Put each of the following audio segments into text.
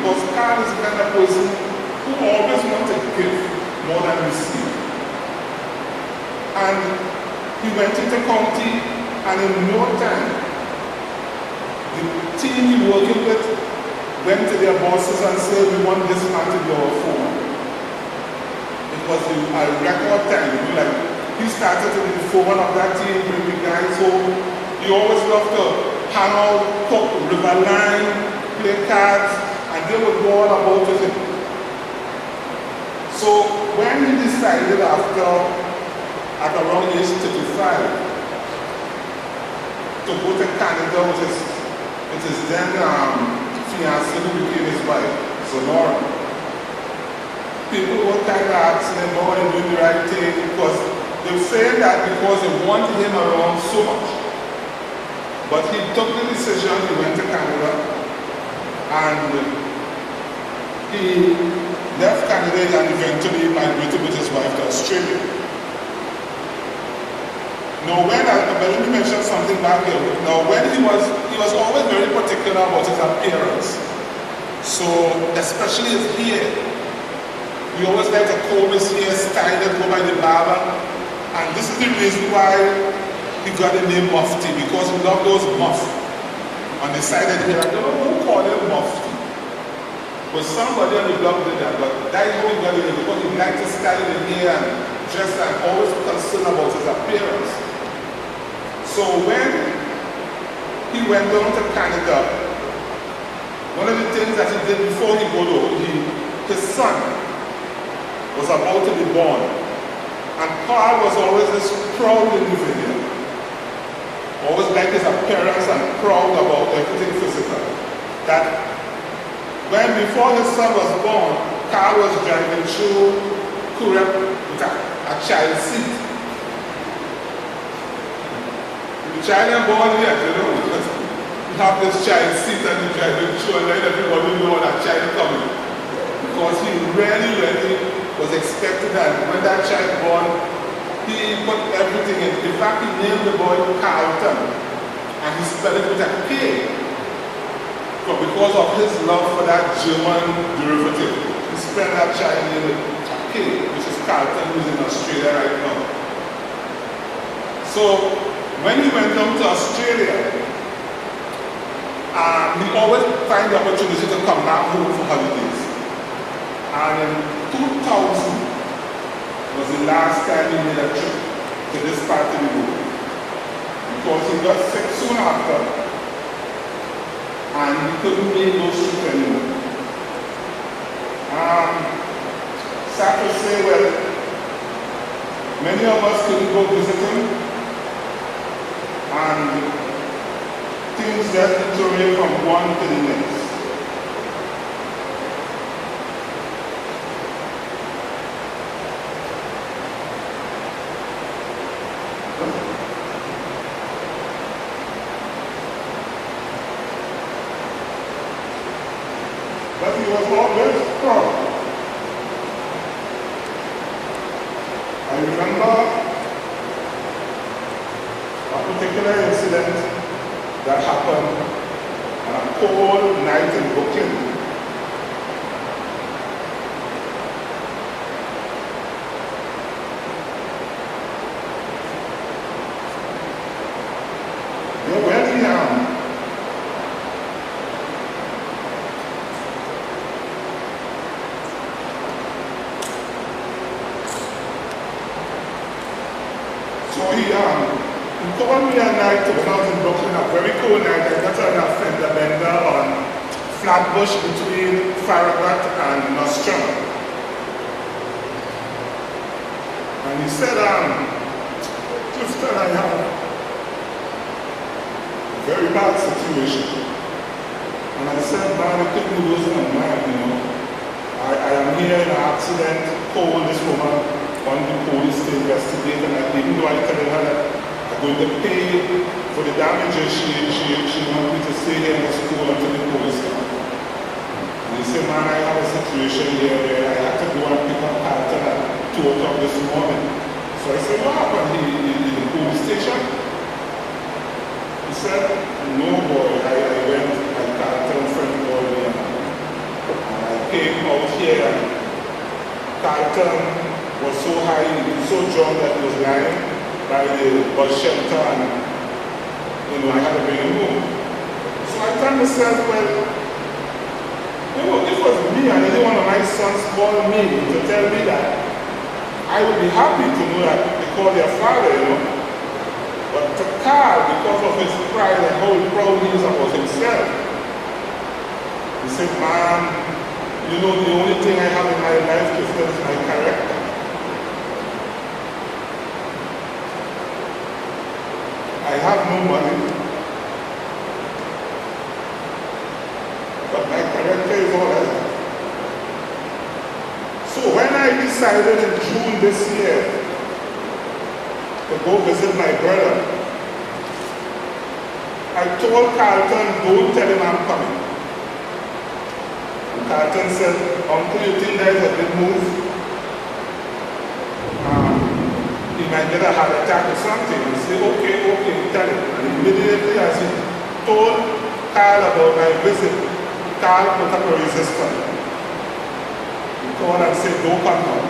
because Carl is the kind of person who always wants to give more than receive. And he went into county, and in no time, the team he working with went to their bosses and said, we want this man to be our foreman. It was a record time, like he started to be the foreman of that team, bring the guys home. He always loved to hang out, cook, river line, play cards, and they would go all about with him. So when he decided at around age 35, to go to Canada with his then fiancée who became his wife, Sonora, people were kind of asking him, oh, they're doing the right thing, because they were saying that because they wanted him around so much. But he took the decision, he went to Canada, and he left Canada and eventually migrated with his wife to Australia. Now let me mention something back here. Now when he was always very particular about his appearance. So especially his hair. He always liked to comb his hair, style it, go by the barber. And this is the reason why he got the name Mufti, because he loved those muffs on the side of the hair. I don't know who called him Mufti. But somebody on the blog did that, but that is how he got it, because he liked to style the hair and dress and always concerned about his appearance. So when he went down to Canada, one of the things that he did before he got over, his son was about to be born. And Paul was always this proud individual. Always liked his appearance and proud about everything physical. That when before his son was born, Carl was driving through Korea with a child seat. The child born yet, you know, you have this child seat and you driving through and let everybody know that child coming. Because he really was expecting that when that child born, he put everything in. In fact, he named the boy Carlton, and he spelled it with a K. But because of his love for that German derivative, he spelled that child name with a K, which is Carlton, who's in Australia right now. So when he went down to Australia, he always find the opportunity to come back home for holidays. And in 2000 was the last time he made a trip to this part of the world. Because he got sick soon after, and he couldn't make those trips anymore. Sad to say, well, many of us couldn't go visit him, and things just deteriorate from one to the next. But he was always proud. I remember a particular incident that happened on a cold night in Brooklyn. He called me a night when I was in Brooklyn, a very cold night. I got on a fender bender on Flatbush between Farragut and Nostrum. And he said, Clifton, I have a very bad situation. And I said, man, I couldn't lose my mind, you know. I am here in an accident, called this woman on the police to investigate, and even though I tell her that I'm going to pay for the damages, she wanted me to stay here in the school until the police come. And he said, man, I have a situation here where I had to go and pick up Carlton at 2 o'clock this morning. So I said, what happened? In the police station? He said, no boy, I went and Carlton friend called me. came out here, Carlton was so high, he was so drunk that he was lying by the bus shelter, and I had to bring him home. So I told myself, well, if it was me and any one of my sons called me to tell me that, I would be happy to know that they called their father, But to Carl, because of his pride and how proud he is about himself, he said, man, the only thing I have in my life is my character. I have no money, but my character is all I have. So when I decided in June this year to go visit my brother, I told Carlton, don't tell him I'm coming. And Carlton said, Uncle, you think there is a big move? He might get a heart attack or something. He said, okay, tell him. And immediately as he told Carl about my visit, Carl put up a resistance. He called and said, don't come now.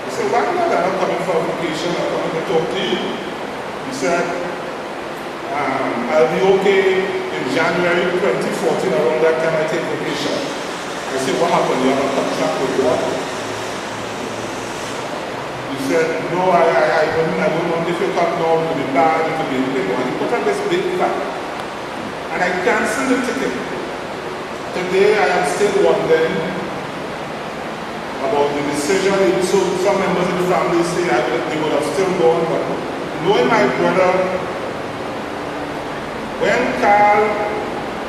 He said, why not? I'm not coming for a vacation, I'm coming to talk to you. He said, I'll be okay in January 2014, around that time I take vacation. I said, what happened? You have a contract with what? He said, no, I don't know if you come now, it will be bad, it will be a big one. He put up this big fact. And I canceled the ticket. Today I am still wondering about the decision. So some members of the family say they would have still gone, but knowing my brother, when Carl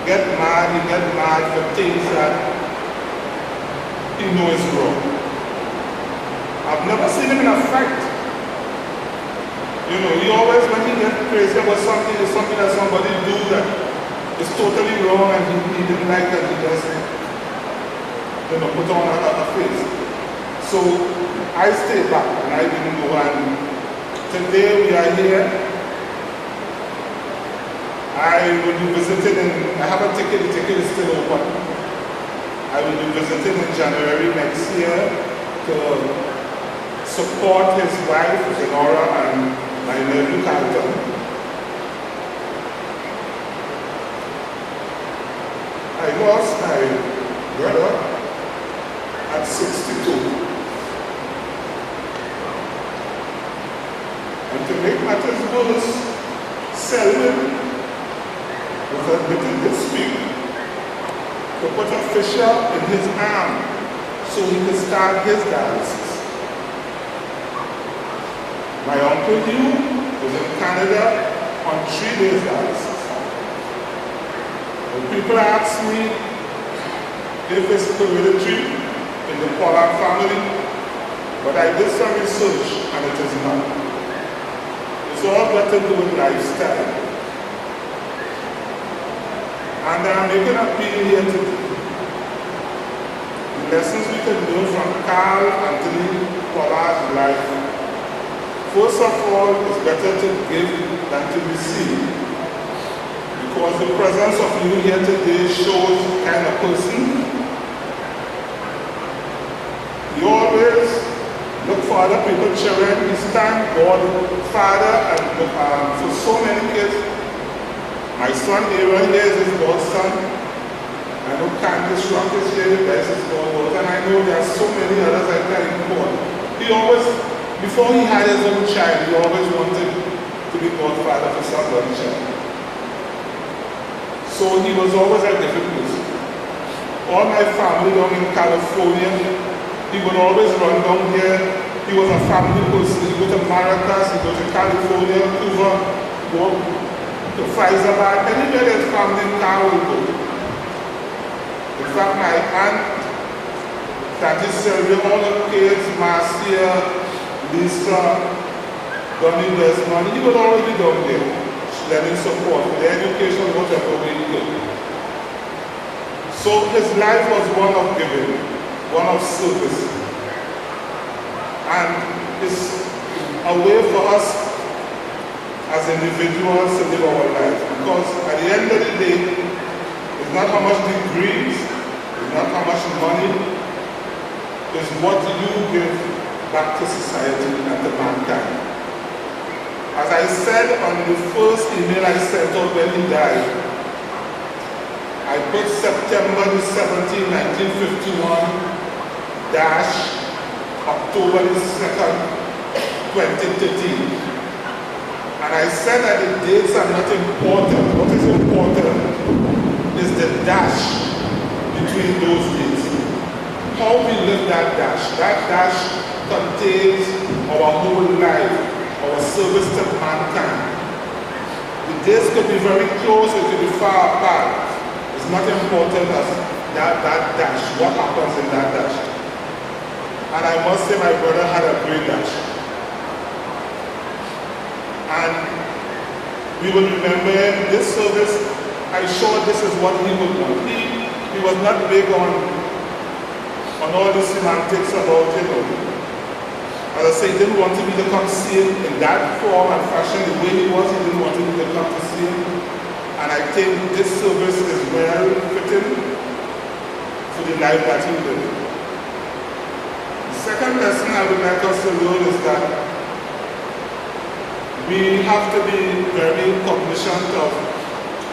get mad, he get mad for things that he knows is wrong. I've never seen him in a fight. He always, when he gets crazy about something, it's something that somebody do that is totally wrong and he didn't like that, he just, put on a face. So I stayed back and I didn't go, and today we are here. I will be visiting I have a ticket, the ticket is still open. I will be visiting in January next year to support his wife, Zenora, and my nephew, Carlton. I lost my brother at 62. And to make matters worse, Selwyn was admitted this week to put a fissure in his arm so he could start his dialysis. My uncle Hugh was in Canada on 3 days dialysis. When people ask me if it's hereditary in the Pollard family, but I did some research and it is not. It's all got to do with lifestyle. And I'm making a appeal here today. The lessons we can learn from Carl Anthony Pollard's life. First of all, it's better to give than to receive. Because the presence of you here today shows the kind of person. He always look for other people's children. He stand God, Father, and for so many kids. My son Aaron here is his godson. I know Candace Rock is here, that's his godmother, and I know there are so many others I can't even. He always, before he had his own child, he always wanted to be godfather for somebody's child. So he was always a different person. All my family down in California, he would always run down here. He was a family person. He go to Maracas, he go to California, Cuba, go to Faizabad, anywhere there's family in Car will go. In fact, my aunt, Tati Sylvia, all the kids, Marcia, Lisa, Donnie Desmond, he would always be down there, lending support for their education, whatever way he did. So his life was one of giving, one of service. And it's a way for us as individuals to live our life. Because at the end of the day, it's not how much degrees, it's not how much money, is what you give back to society and to mankind. As I said on the first email I sent out when he died, I put September the 17th, 1951 dash October the 2nd, 2013. And I said that the dates are not important. What is important is the dash between those dates. How we live that dash. That dash contains our whole life, our service to mankind. The dates could be very close, it could be far apart. It's not important as that dash, what happens in that dash. And I must say my brother had a great dash. And we will remember this service. I'm sure this is what he would want. He was not big on all the semantics about, as I say, he didn't want me to come see him in that form and fashion the way he was. He didn't want me to come to see him. And I think this service is well fitting for the life that he lived. The second lesson I would like us to learn is that we have to be very cognizant of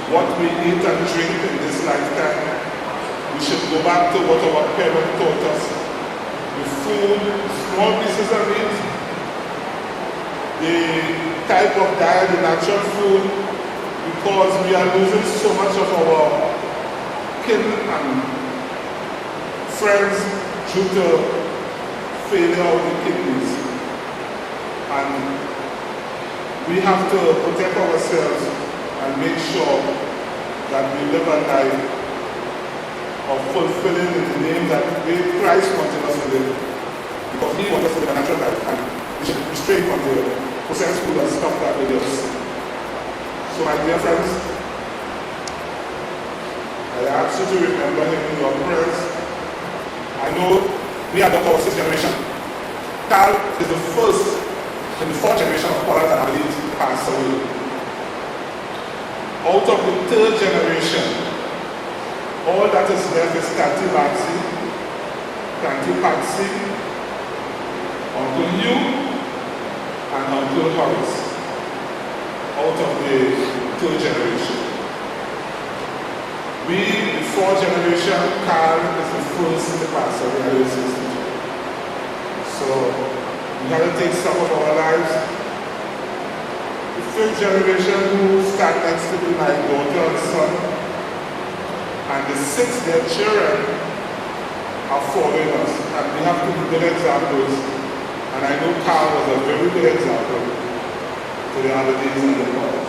what we eat and drink in this lifetime. We should go back to what our parents taught us. The food, small pieces of meat, the type of diet, the natural food, because we are losing so much of our kin and friends due to failure of the kidneys. And we have to protect ourselves and make sure that we live a life of fulfilling in the name that Christ wanted us to live. Because he wanted us to live a natural life, and we should restrain from the processed food and stuff that we do. So my dear friends, I ask you to remember him in your prayers. I know we are the sixth generation. Carl is the first in the fourth generation of Pollard that I believe passed away. Out of the third generation, all that is left is Tanti Patsy, Uncle Hugh, and Uncle Horace. Out of the third generation. We, the fourth generation, Carl is the first to pass away. So we have to take some of our lives. The fifth generation who stand next to me, my daughter and son, and the sixth, their children, are following us. And we have to be good examples. And I know Carl was a very good example to the other days and the Pollard.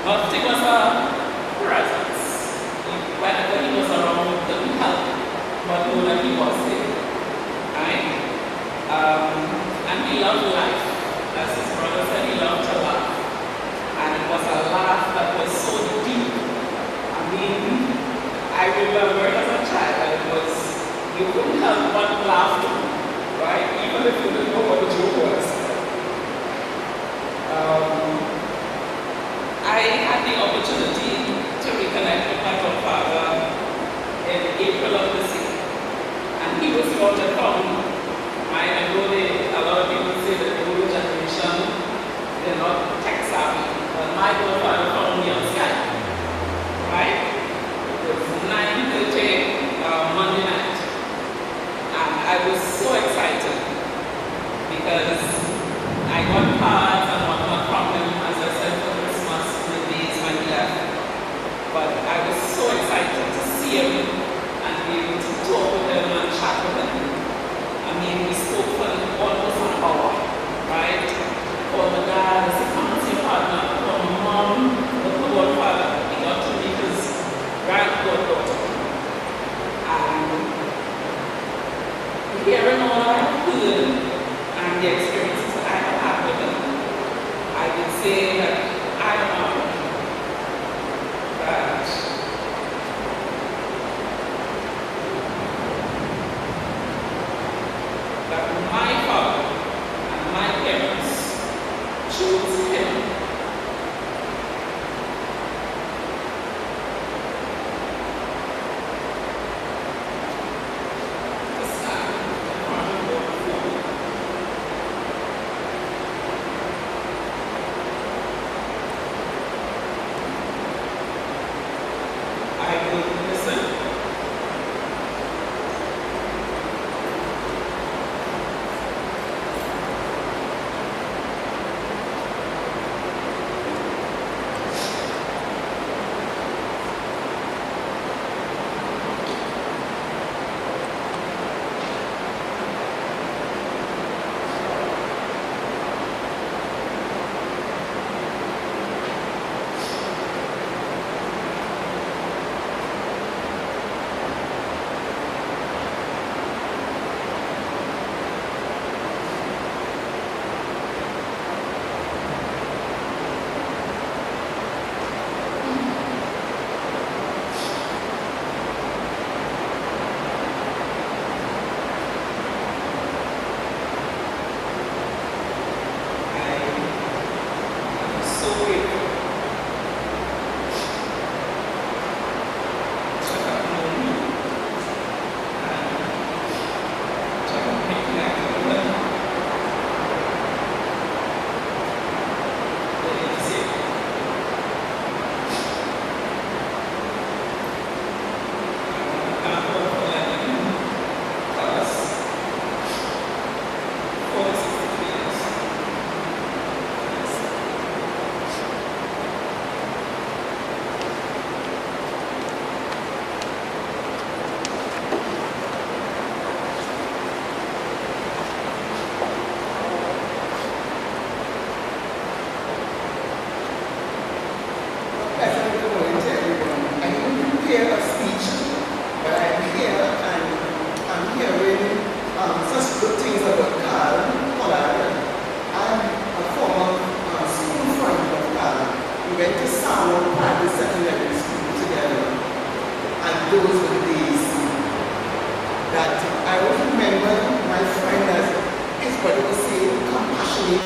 Mufti was a presence. Whenever he was around, we couldn't help but know that he was there. Right? And he loved life. As his brother said, he loved to laugh. And it was a laugh that was so deep. I mean, I remember as a child that it was, you couldn't help but laugh, right? Even if you didn't know what the joke was. I had the opportunity to reconnect with my godfather in April of this year. And he was the one that found me. I know they